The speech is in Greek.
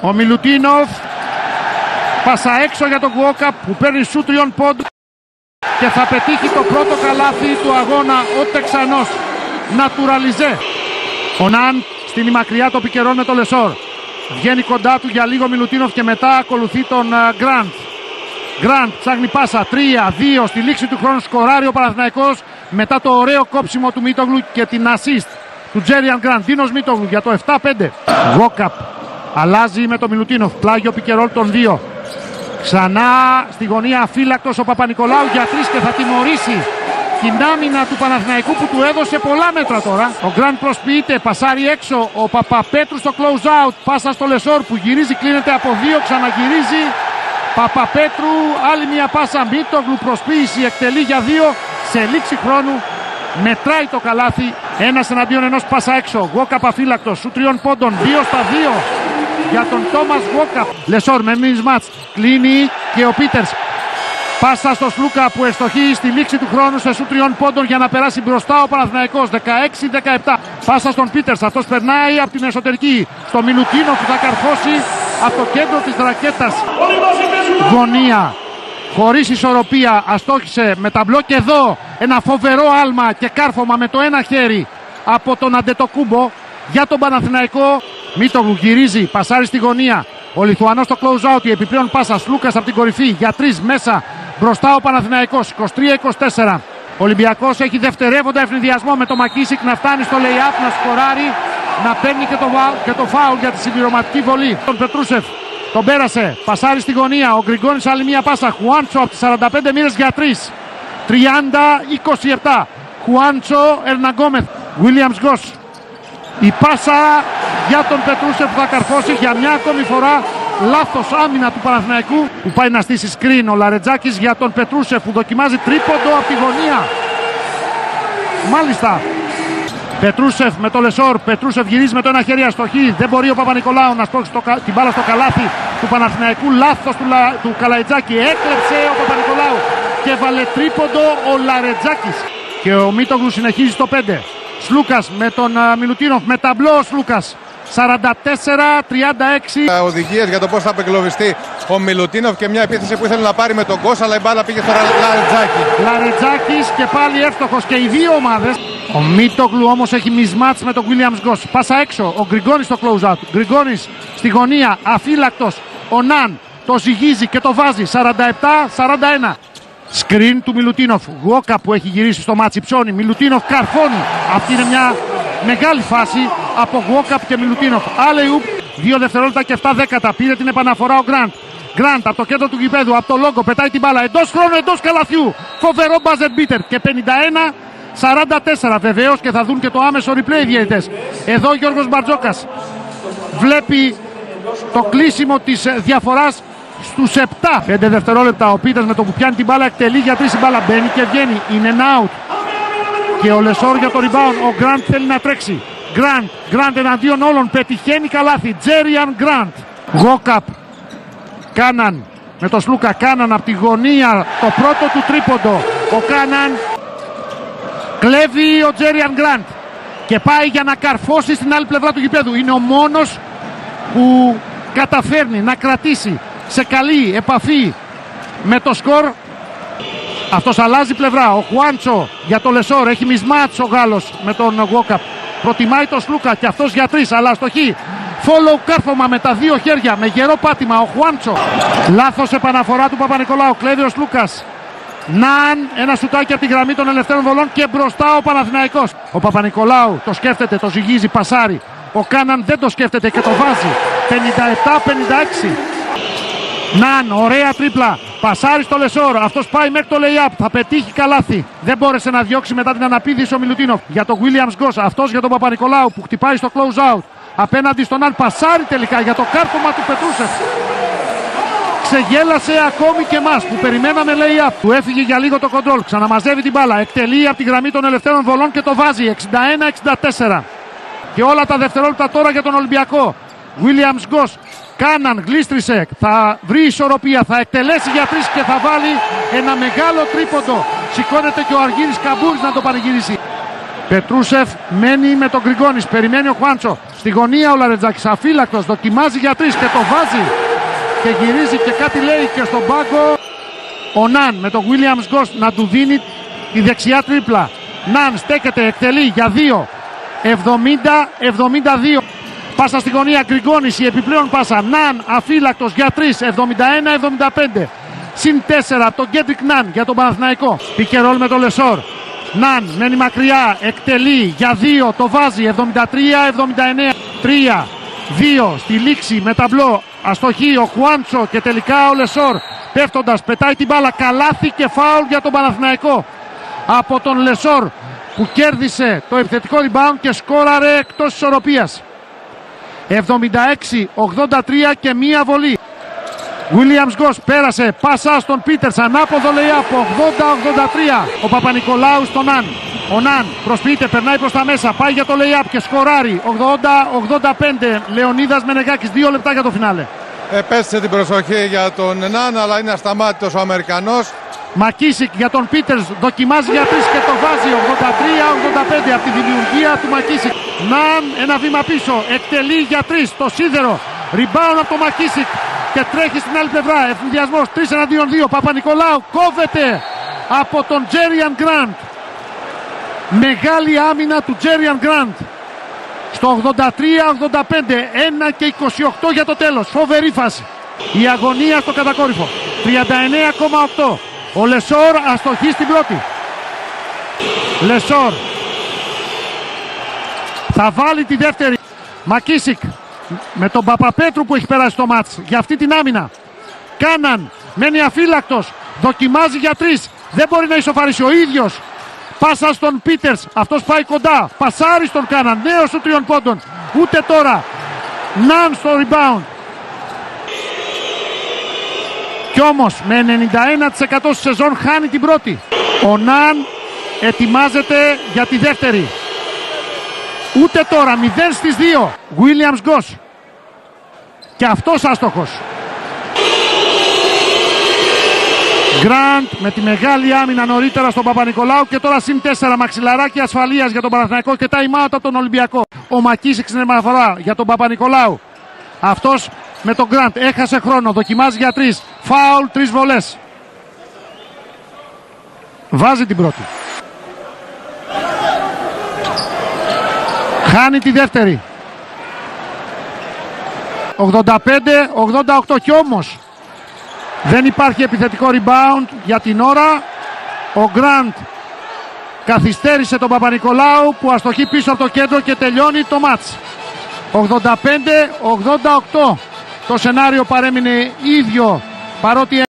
Ο Μιλουτίνοφ. Πάσα έξω για τον Γουόκαπ που παίρνει σου 3 πόντων και θα πετύχει το πρώτο καλάθι του αγώνα ο Τεξανός. Νατουραλιζέ. Ο Ναν στην μακριά το πικερών με το Λεσόρ. Βγαίνει κοντά του για λίγο Μιλουτίνοφ και μετά ακολουθεί τον Γκραντ. Γκραντ ψάχνει πάσα 3-2 στη λήξη του χρόνου, σκοράρει ο Παναθηναϊκός μετά το ωραίο κόψιμο του Μίτογλου και την assist του Τζέριαν Γκραντ. Δίνος Μίτογλου για το 7-5. Γουόκαπ αλλάζει με τον Μιλουτίνοφ, πλάγιο πικερόλ των 2. Ξανά στη γωνία αφύλακτος ο Παπα-Νικολάου για 3 και θα τιμωρήσει την άμυνα του Παναθηναϊκού που του έδωσε πολλά μέτρα τώρα. Ο Γκραντ προσποιείται, πασάρει έξω ο Παπαπέτρου στο close out. Πάσα στο Λεσόρ που γυρίζει, κλείνεται από 2, ξαναγυρίζει. Παπαπέτρου, άλλη μια πάσα. Μίτογλου, προσποίηση, εκτελεί για 2. Σε λήξη χρόνου μετράει το καλάθι. 1 εναντίον 1, πάσα έξω. Γουόκαπ αφύλακτος, σου 3 πόντων, 2-2 για τον Τόμας Γουόκαπ. Λεσόρ με μισμάτς, κλείνει και ο Πίτερς. Πάσα στο Σλούκα που ευστοχεί στη λήξη του χρόνου σε σου 3 πόντων για να περάσει μπροστά ο Παναθηναϊκός. 16-17. Πάσα στον Πίτερς, αυτός περνάει από την εσωτερική. Στο Μιλουτίνο που θα καρφώσει από το κέντρο της ρακέτας. Γωνία. Χωρίς ισορροπία, αστόχησε με ταμπλό και εδώ ένα φοβερό άλμα και κάρφωμα με το ένα χέρι από τον Αντετοκούμπο για τον Παναθηναϊκό. Μίτογλου γυρίζει, πασάρει στη γωνία. Ο Λιθουανός στο close out, η επιπλέον πάσα. Λούκας από την κορυφή για 3 μέσα. Μπροστά ο Παναθηναϊκός, 23-24. Ο Ολυμπιακός έχει δευτερεύοντα ευνηδιασμό με το Μακίσικ να φτάνει στο lay-up, να σκοράρει, να παίρνει και το φάουλ για τη συμπληρωματική βολή. Τον Πετρούσεφ τον πέρασε, πασάρει στη γωνία. Ο Γκριγκόνης άλλη μια πάσα. Χουάντσο από τις 45 μοίρες για 3. 30-27. Χουάντσο, Ερναγκόμεθ, Βίλιαμς Γκος. Η πάσα για τον Πετρούσεφ που θα καρφώσει για μια ακόμη φορά. Λάθος άμυνα του Παναθηναϊκού που πάει να στήσει screen ο Λαρετζάκης για τον Πετρούσεφ που δοκιμάζει τρίποντο από τη γωνία. Μάλιστα. Πετρούσεφ με το Λεσόρ. Πετρούσεφ γυρίζει με το ένα χέρι αστοχή. Δεν μπορεί ο Παπα-Νικολάου να σπρώξει την μπάλα στο καλάθι του Παναθηναϊκού. Λάθος του Καλαϊτζάκη. Έκλεψε ο Παπα-Νικολάου και βάλε τρίποντο ο Λαρετζάκης. Και ο Μίτογλου συνεχίζει στο 5. Σλούκας με τον Μιλουτίνοφ. Με ταμπλό ο Σλούκας. 44-36. Οδηγίες για το πώς θα απεγκλωβιστεί ο Μιλουτίνοφ και μια επίθεση που ήθελε να πάρει με τον Γκος, αλλά η μπάλα πήγε στο Λαρετζάκη. Λαρετζάκης και πάλι εύστοχος και οι δύο ομάδες. Ο Μίτογλου όμως έχει μισμάτς με τον Βίλιαμς Γκος. Πάσα έξω, ο Γκριγκόνης στο close out. Γκριγκόνης στη γωνία, αφύλακτος. Ο Ναν το ζυγίζει και το βάζει. 47-41. Σκριν του Μιλουτίνοφ. Γουόκα που έχει γυρίσει στο μάτσι ψώνει. Μιλουτίνοφ καρφώνει. Αυτή είναι μια μεγάλη φάση από Γουόκαπ και Μιλουτίνοφ. Άλεϊουπ, 2 δευτερόλεπτα και 7 δέκατα. Πήρε την επαναφορά ο Γκραντ. Γκραντ από το κέντρο του γηπέδου, από το λόγκο, πετάει την μπάλα. Εντός χρόνου, εντός καλαθιού. Φοβερό μπάζερ μπίτερ. Και 51-44 βεβαίως και θα δουν και το άμεσο replay οι διαιτητές. Εδώ ο Γιώργος Μπαρτζόκας βλέπει το κλείσιμο της διαφοράς στους 7. 5 δευτερόλεπτα ο Πίτερς με το που πιάνει την μπάλα εκτελεί για 3 η μπάλα. Μπαίνει και βγαίνει. In and out. Και ο Λεσόρ για το rebound. Ο Γκραντ θέλει να τρέξει. Γκραντ εναντίον όλων. Πετυχαίνει καλάθι. Τζέριαν Γκραντ. Γουόκαπ. Κάναν με το Σλούκα. Κάναν από τη γωνία το πρώτο του τρίποντο. Ο Κάναν κλέβει ο Τζέριαν Γκραντ και πάει για να καρφώσει στην άλλη πλευρά του γηπέδου. Είναι ο μόνος που καταφέρνει να κρατήσει σε καλή επαφή με το σκορ. Αυτός αλλάζει πλευρά. Ο Χουάντσο για το Λεσόρ. Έχει μισμάτς ο Γάλλος με τον Γουόκαπ. Προτιμάει τον Σλούκα και αυτός για 3, αλλά αστοχή. Follow κάρφωμα με τα 2 χέρια, με γερό πάτημα ο Χουάντσο. Λάθος επαναφορά του Παπα-Νικολάου. Κλέβει ο Σλούκας. Ναν, ένα σουτάκι από τη γραμμή των ελευθέρων βολών και μπροστά ο Παναθηναϊκός. Ο Παπα-Νικολάου το σκέφτεται, το ζυγίζει, πασάρει. Ο Κάναν δεν το σκέφτεται και το βάζει. 57-56. Ναν, ωραία τρίπλα. Πασάρει στο Λεσόρ. Αυτός πάει μέχρι το lay-up. Θα πετύχει καλάθι. Δεν μπόρεσε να διώξει μετά την αναπήδηση ο Μιλουτίνοφ. Για τον Williams Γκος. Αυτός για τον Παπα-Νικολάου που χτυπάει στο close out. Απέναντι στον Ναν. Πασάρει τελικά για το κάρφωμα του Πετρούσεφ. Ξεγέλασε ακόμη και εμάς που περιμέναμε lay-up. Του έφυγε για λίγο το κοντρόλ. Ξαναμαζεύει την μπάλα. Εκτελεί από τη γραμμή των ελευθέρων βολών και το βάζει. 61-64. Και όλα τα δευτερόλεπτα τώρα για τον Ολυμπιακό. Williams Γκος. Κάναν, γλίστρισε, θα βρει ισορροπία, θα εκτελέσει για 3 και θα βάλει ένα μεγάλο τρίποντο. Σηκώνεται και ο Αργύρης Καμπούρης να το πανηγυρίσει. Πετρούσεφ μένει με τον Γκριγκόνης. Περιμένει ο Χουάντσο. Στη γωνία ο Λαρετζάκης. Αφύλακτος. Δοκιμάζει για 3 και το βάζει. Και γυρίζει και κάτι λέει και στον πάγκο. Ο Ναν με τον Williams Ghost να του δίνει τη δεξιά τρίπλα. Ναν στέκεται, εκτελεί για 2. 70-72. Πάσα στη γωνία Γκριγκόνης. Η επιπλέον πάσα. Ναν αφύλακτος για 3. 71-75. Συν 4 τον Γκέντρικ Ναν για τον Παναθηναϊκό. Πίκε ρόλ με τον Λεσόρ. Ναν μένει μακριά, εκτελεί για 2, το βάζει 73-79. 3, 2 στη λήξη με ταμπλό. Αστοχή ο Χουάντσο και τελικά ο Λεσόρ πέφτοντας πετάει την μπάλα. Καλάθι και φάουλ για τον Παναθηναϊκό από τον Λεσόρ που κέρδισε το επιθετικό rebound και σκόραρε εκτός ισορροπίας. 76-83 και μία βολή. Williams Ghost πέρασε, πάσα στον Πίτερς, ανάποδο lay-up, 80-83. Ο Παπα-Νικολάου στον Ναν. Ο Ναν προσποιείται, περνάει προς τα μέσα, πάει για το lay-up και σκοράρει. 80-85. Λεωνίδας Μενεγάκης, 2 λεπτά για το φινάλε. Επέστησε την προσοχή για τον Ναν, αλλά είναι ασταμάτητος ο Αμερικανός. Μακίσικ για τον Πίτερς, δοκιμάζει για 3 και το βάζει. 83-85 από τη δημιουργία του Μακίσικ. Ναν ένα βήμα πίσω, εκτελεί για 3 το σίδερο. Rebound από το Μακίσικ. Και τρέχει στην άλλη πλευρά. Ευθυνδιασμός 3 εναντίον 2. Παπα-Νικολάου κόβεται από τον Τζέριαν Γκραντ. Μεγάλη άμυνα του Τζέριαν Γκραντ. Στο 83-85. 1 και 28 για το τέλος. Φοβερή φάση. Η αγωνία στο κατακόρυφο. 39,8. Ο Λεσόρ αστοχεί στην πρώτη. Λεσόρ θα βάλει τη δεύτερη. Μακίσικ με τον Παπαπέτρου που έχει περάσει στο μάτς για αυτή την άμυνα. Κάναν, μένει αφύλακτος, δοκιμάζει για 3, δεν μπορεί να ισοφαρίσει ο ίδιος. Πάσα στον Πίτερς, αυτός πάει κοντά, πασάρει στον Κάναν, νέος του 3 πόντων, ούτε τώρα. Ναν στο rebound. Κι όμως με 91% στη σεζόν χάνει την πρώτη. Ο Ναν ετοιμάζεται για τη δεύτερη. Ούτε τώρα, 0 στις 2. Williams Ghost. Και αυτός άστοχος. Γκραντ με τη μεγάλη άμυνα νωρίτερα στον Παπα-Νικολάου και τώρα συν 4 μαξιλαράκι ασφαλείας για τον Παναθηναϊκό και time out από τον Ολυμπιακό. Ο Μακίσικ στην επαναφορά για τον Παπα-Νικολάου. Αυτός με τον Γκραντ έχασε χρόνο, δοκιμάζει για 3. Φάουλ, 3 βολές. Βάζει την πρώτη. Χάνει τη δεύτερη. 85-88 κι όμως δεν υπάρχει επιθετικό rebound για την ώρα. Ο Γκραντ καθυστέρησε τον Παπα-Νικολάου που αστοχεί πίσω από το κέντρο και τελειώνει το μάτς. 85-88. Το σενάριο παρέμεινε ίδιο παρότι